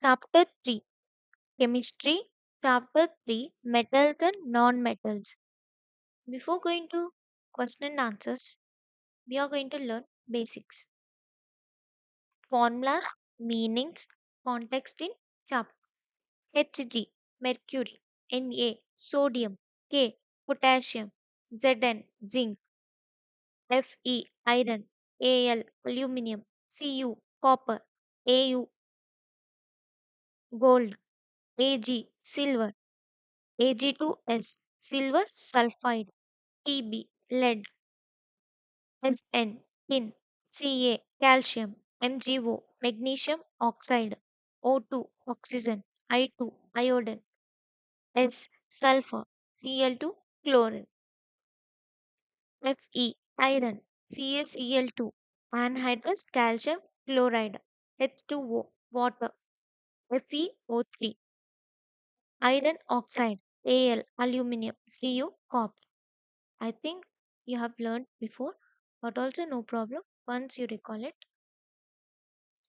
Chapter 3 Chemistry. Chapter 3 Metals and Non-metals. Before going to question and answers, we are going to learn basics. Formulas, meanings, context in chapter. Hg mercury, Na sodium, K potassium, Zn zinc, Fe iron, Al aluminum, Cu copper, Au gold, Ag silver, Ag2S silver sulfide, Tb lead, Sn tin, Ca calcium, MgO magnesium oxide, O2 oxygen, I2 iodine, S sulfur, Cl2 chlorine, Fe iron, CaCl2 anhydrous calcium chloride, H2O water, FeO3 iron oxide, Al aluminum, Cu copper. I think you have learned before, but also no problem once you recall it.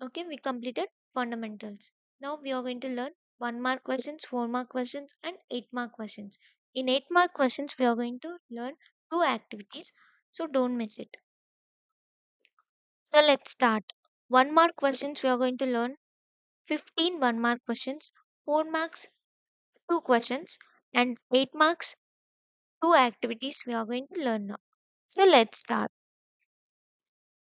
Okay, we completed fundamentals. Now we are going to learn 1 mark questions, 4 mark questions, and 8 mark questions. In 8 mark questions, we are going to learn two activities, so don't miss it. So let's start. 1 mark questions, we are going to learn 15 1 mark questions, 4 marks 2 questions, and 8 marks 2 activities we are going to learn now. So let's start.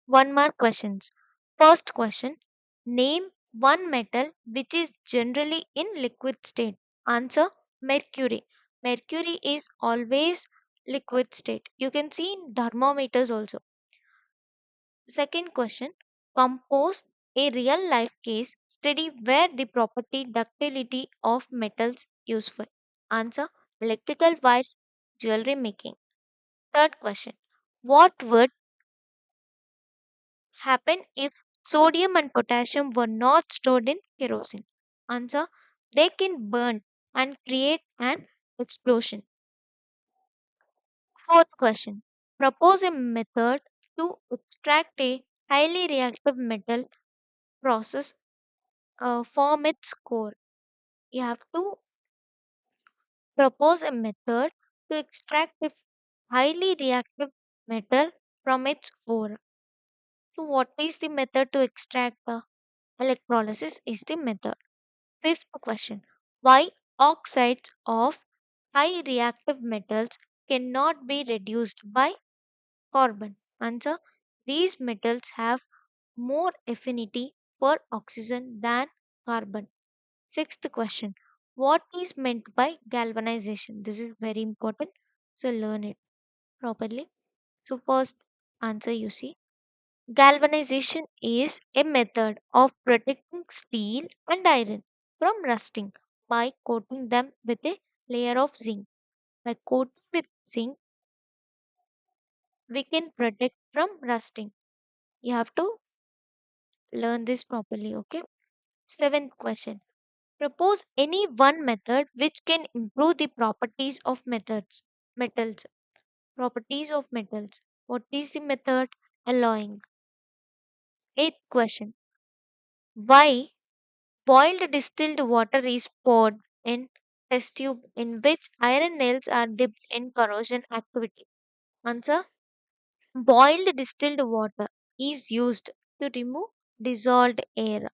1 mark questions. First question. Name one metal which is generally in liquid state. Answer mercury. Mercury is always liquid state. You can see in thermometers also. Second question. Compose a real life case study where the property ductility of metals useful. Answer electrical wires, jewelry making. Third question. What would happen if sodium and potassium were not stored in kerosene? Answer they can burn and create an explosion. Fourth question. Propose a method to extract a highly reactive metal process from its core. You have to propose a method to extract a highly reactive metal from its ore. So, what is the method to extract the electrolysis? Is the method. Fifth question. Why oxides of high reactive metals cannot be reduced by carbon? Answer. These metals have more affinity for oxygen than carbon. Sixth question. What is meant by galvanization? This is very important. So learn it properly. So first answer you see. Galvanization is a method of protecting steel and iron from rusting by coating them with a layer of zinc. By coating with zinc, we can protect from rusting. You have to learn this properly, okay? Seventh question. Propose any one method which can improve the properties of metals. Properties of metals. What is the method? Alloying. Eighth question. Why boiled distilled water is poured in test tube in which iron nails are dipped in corrosion activity. Answer. Boiled distilled water is used to remove dissolved air.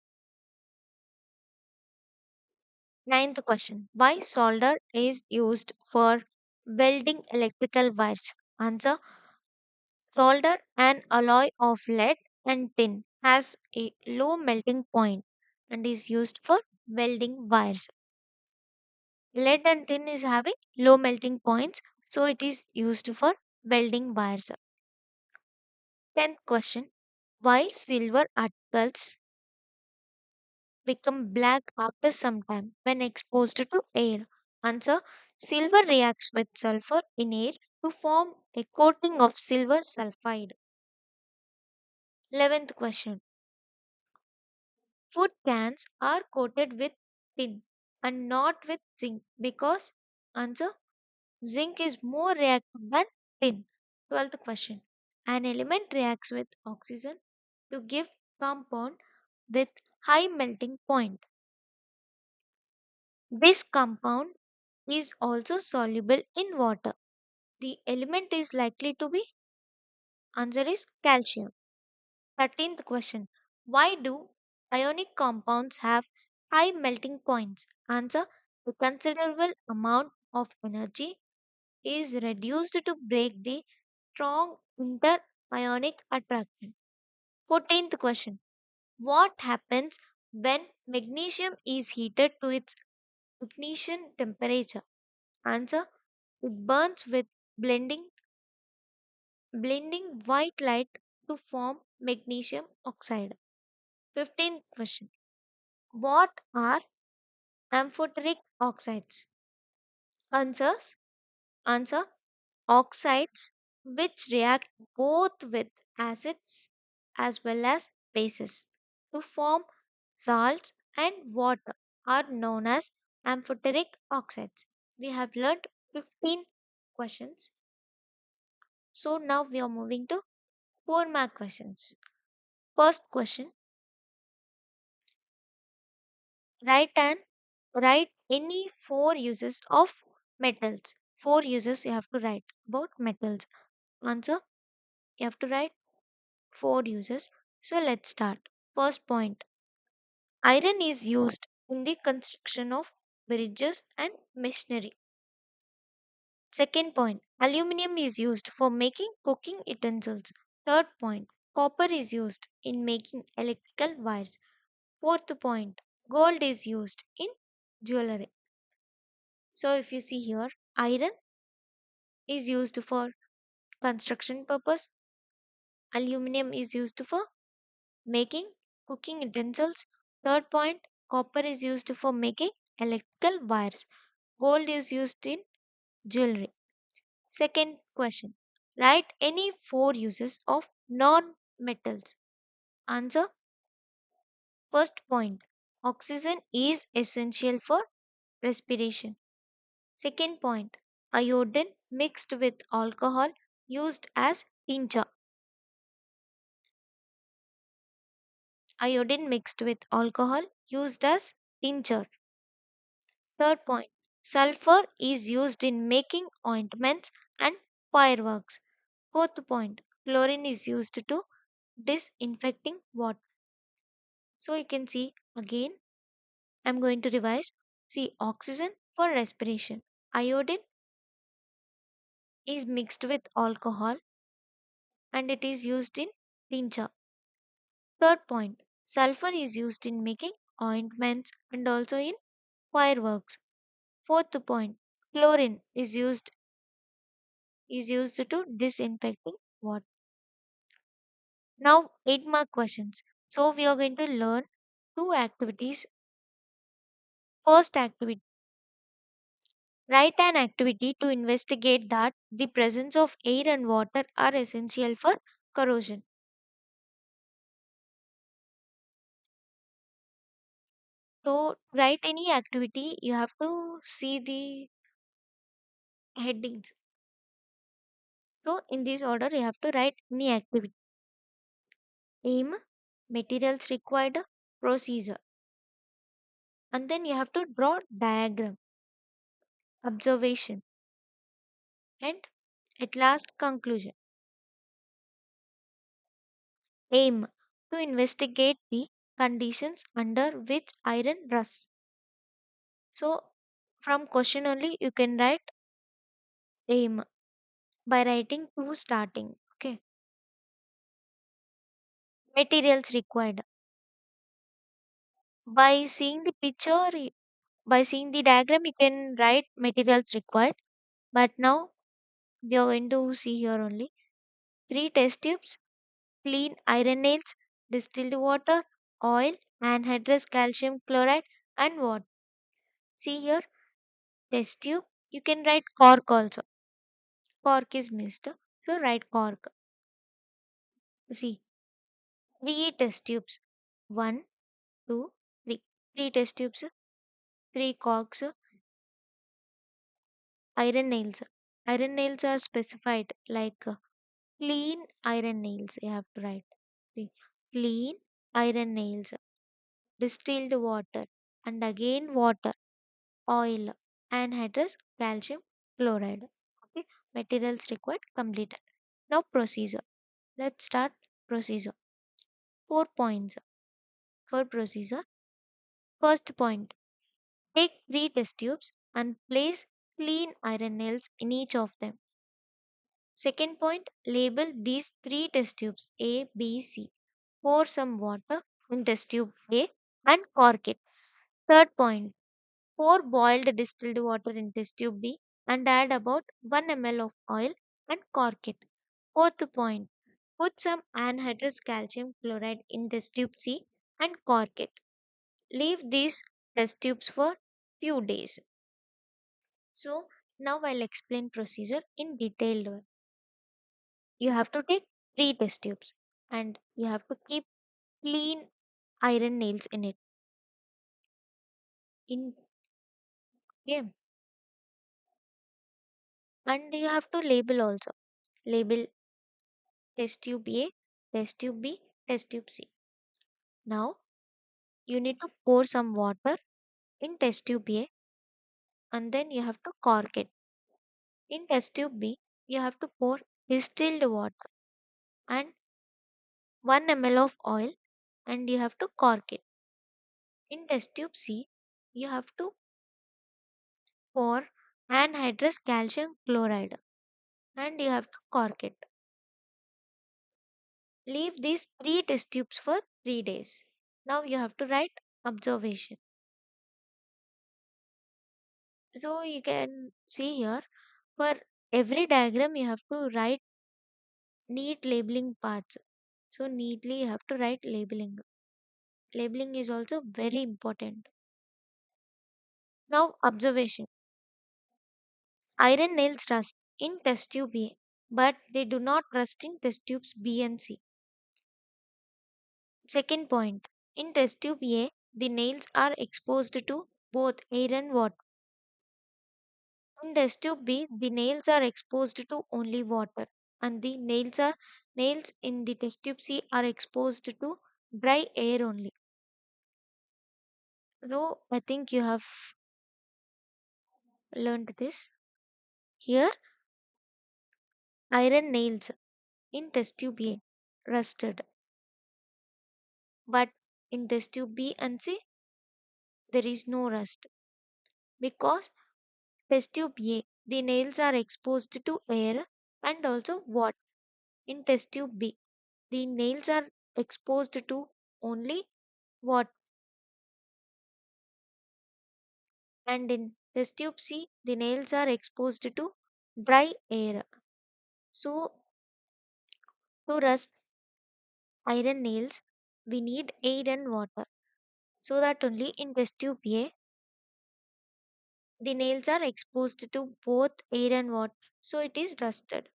Ninth question. Why solder is used for welding electrical wires? Answer. Solder, an alloy of lead and tin, has a low melting point and is used for welding wires. Lead and tin is having low melting points, so it is used for welding wires. 10th question. Why silver articles become black after some time when exposed to air? Answer. Silver reacts with sulfur in air to form a coating of silver sulfide. 11th question. Food cans are coated with tin and not with zinc because answer zinc is more reactive than tin. 12th question. An element reacts with oxygen to give compound with high melting point. This compound is also soluble in water. The element is likely to be answer is calcium. 13th question. Why do ionic compounds have high melting points? Answer. A considerable amount of energy is reduced to break the strong inter-ionic attraction. 14th question. What happens when magnesium is heated to its ignition temperature? Answer. It burns with blending blending white light to form magnesium oxide. 15th question. What are amphoteric oxides? Answers. Answer. Oxides which react both with acids as well as bases to form salts and water are known as amphoteric oxides. We have learned 15 questions. So now we are moving to 4 mark questions. First question. Write and write any four uses of metals. Four uses you have to write about metals. Answer. You have to write four uses. So let's start. First point. Iron is used in the construction of bridges and machinery. Second point. Aluminium is used for making cooking utensils. Third point. Copper is used in making electrical wires. Fourth point. Gold is used in jewelry. So if you see here, iron is used for construction purpose. Aluminium is used for making cooking utensils. Third point, copper is used for making electrical wires. Gold is used in jewelry. Second question. Write any four uses of non-metals. Answer. First point. Oxygen is essential for respiration. Second point. Iodine mixed with alcohol used as tincture. Iodine mixed with alcohol used as tincture. Third point. Sulfur is used in making ointments and fireworks. Fourth point. Chlorine is used to disinfecting water. So you can see again, I'm going to revise. See, oxygen for respiration. Iodine is mixed with alcohol and it is used in tincture. Third point. Sulfur is used in making ointments and also in fireworks. Fourth point. Chlorine is used to disinfecting water. Now 8 mark questions. So we are going to learn two activities. First activity. Write an activity to investigate that the presence of air and water are essential for corrosion. So write any activity, you have to see the headings. So in this order you have to write any activity. Aim, materials required, procedure. And then you have to draw diagram, observation, and at last conclusion. Aim to investigate the conditions under which iron rusts. So from question only you can write aim by writing to starting. Okay. Materials required. By seeing the picture, by seeing the diagram, you can write materials required. But now we are going to see here only three test tubes, clean iron nails, distilled water, oil, anhydrous calcium chloride, and water. See here, test tube. You can write cork also. Cork is missed. So write cork. See, three test tubes. One, two, three. Three test tubes, three corks, iron nails. Iron nails are specified like clean iron nails. You have to write. See, clean iron nails, distilled water, and again water. oil, anhydrous calcium chloride. Okay, materials required completed. Now procedure. Let's start procedure. 4 points for procedure. First point, take 3 test tubes and place clean iron nails in each of them. Second point, label these 3 test tubes A, B, C. Pour some water in test tube A and cork it. Third point, pour boiled distilled water in test tube B and add about 1 ml of oil and cork it. Fourth point, put some anhydrous calcium chloride in test tube C and cork it. Leave these test tubes for few days. So now I'll explain procedure in detailed way. You have to take 3 test tubes and you have to keep clean iron nails in it. In game, and you have to label also. Label test tube A, test tube B, test tube C. Now you need to pour some water in test tube A and then you have to cork it. In test tube B, you have to pour distilled water and 1 ml of oil and you have to cork it. In test tube C, you have to pour anhydrous calcium chloride and you have to cork it. Leave these 3 test tubes for 3 days. Now you have to write observation. So you can see here for every diagram you have to write neat labeling parts. So neatly you have to write labeling. Labeling is also very important. Now observation. Iron nails rust in test tube A, but they do not rust in test tubes B and C. Second point. In test tube A, the nails are exposed to both air and water. In test tube B, the nails are exposed to only water, and the nails in the test tube C are exposed to dry air only. So I think you have learned this. Here, iron nails in test tube A rusted, but in test tube B and C there is no rust because test tube A the nails are exposed to air and also water. In test tube B the nails are exposed to only water, and in test tube C the nails are exposed to dry air. So to rust iron nails we need air and water, so that only in test tube A the nails are exposed to both air and water, so it is rusted.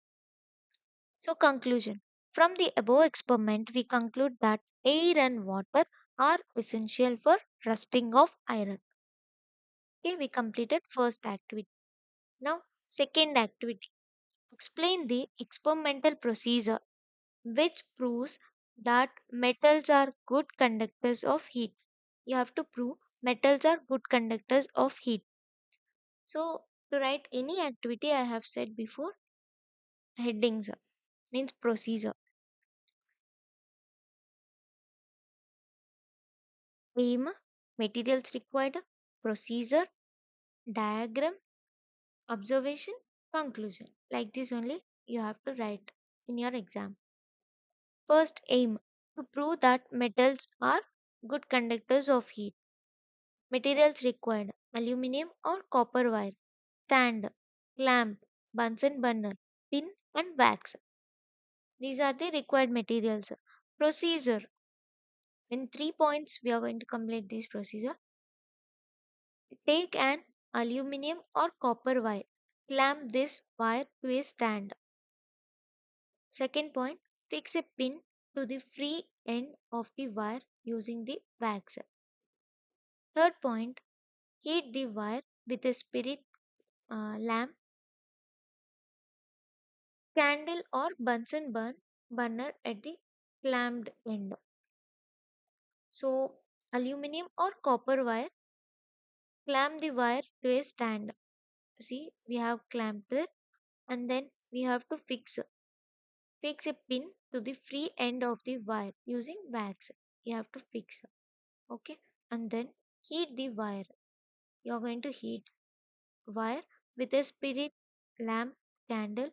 So conclusion. From the above experiment we conclude that air and water are essential for rusting of iron. Okay, we completed first activity. Now second activity. Explain the experimental procedure which proves that metals are good conductors of heat. You have to prove metals are good conductors of heat. So, to write any activity, I have said before, headings means procedure. Aim, materials required, procedure, diagram, observation, conclusion. Like this only you have to write in your exam. First, aim to prove that metals are good conductors of heat. Materials required aluminium or copper wire, stand, clamp, Bunsen burner, pin, and wax. These are the required materials. Procedure. In 3 points, we are going to complete this procedure. Take an aluminium or copper wire. Clamp this wire to a stand. Second point, fix a pin to the free end of the wire using the wax. Third point, heat the wire with a spirit lamp, candle, or Bunsen burner at the clamped end. So, aluminium or copper wire Clamp the wire to a stand. See, we have clamped it, and then we have to fix a pin to the free end of the wire using wax. You have to fix, okay, and then heat the wire. You are going to heat wire with a lamp candle,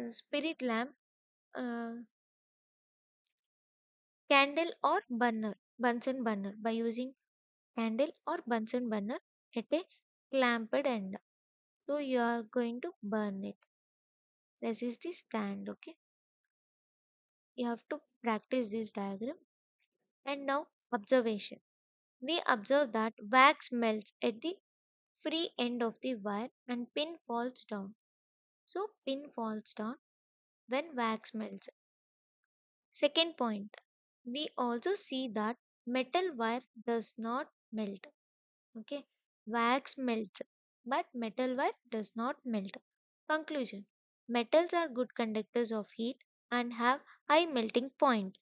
spirit lamp, uh, candle or burner, Bunsen burner, by using candle or Bunsen burner at a clamped end. So you are going to burn it. This is the stand, okay. You have to practice this diagram. And now observation. We observe that wax melts at the free end of the wire and pin falls down. So pin falls down when wax melts. Second point, we also see that metal wire does not melt. Okay, wax melts, but metal wire does not melt. Conclusion: metals are good conductors of heat and have high melting point.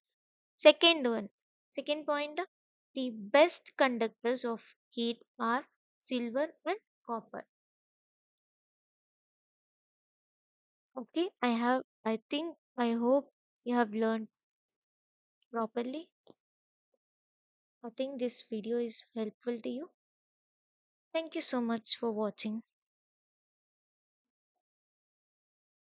Second one, second point, the best conductors of heat are silver and copper. Okay, I hope you have learned properly. I think this video is helpful to you. Thank you so much for watching.